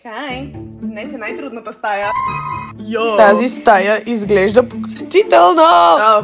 Хай! Днес е най-трудната стая. Йо! Тази стая изглежда пократително!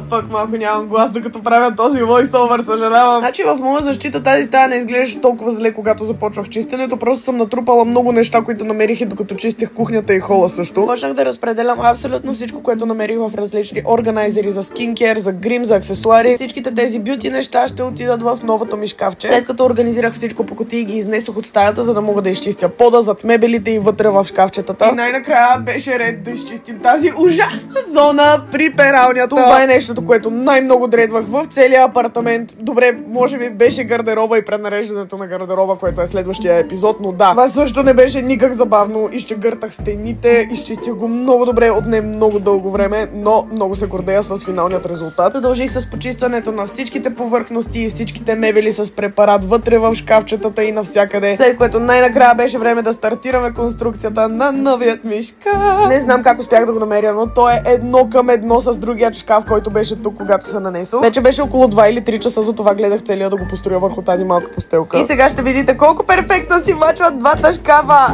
Фак, малко нямам глас, докато правя този войсовър, съжалявам. Значи в моя защита тази стая не изглеждаше толкова зле, когато започвах чистенето. Просто съм натрупала много неща, които намерих и докато чистих кухнята и хола също. Започнах да разпределям абсолютно всичко, което намерих в различни органайзери за скинкер, за грим, за аксесуари. Всичките тези бюти неща ще отидат в новото ми шкафче. След като организирах всичко по кутии, ги изнесох от стаята, за да мога да изчистя пода, зад мебелите и вътре в шкафчетата. И най-накрая беше ред да изчистим тази ужасна зона при пералнята. Това е нещото, което най-много дредвах в целия апартамент. Добре, може би беше гардероба и пренареждането на гардероба, което е следващия епизод, но да. Това също не беше никак забавно. Изчегъртах стените, изчистих го много добре, отне много дълго време, но много се гордея с финалният резултат. Продължих с почистването на всичките повърхности и всичките мебели с препарат вътре в шкафчетата и навсякъде. След което най-накрая беше време да стартираме конструкцията на новият ми шкаф. Не знам как успях да го намеря, но то е едно към едно с другият шкаф, който беше тук, когато се нанесох. Вече беше около 2 или 3 часа, затова гледах целия да го построя върху тази малка постелка. И сега ще видите колко перфектно си мачват двата шкафа.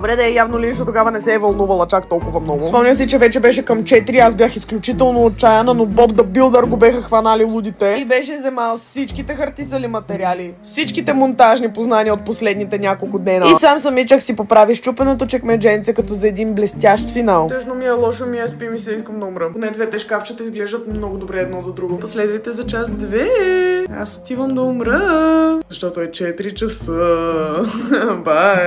Добре да е, явно Линшо тогава не се е вълнувала чак толкова много. Спомням си, че вече беше към 4, аз бях изключително отчаяна, но Боб да Билдър го беха хванали лудите и беше вземал всичките хартисали материали, всичките монтажни познания от последните няколко дена. И сам самичък си поправи щупеното чекмедженце като за един блестящ финал. Тъжно ми е, лошо ми е, спи ми се, искам да умра. Поне двете шкафчета изглеждат много добре едно до друго. Последвайте за част 2. Аз отивам да умра, защото е 4 часа. Бай!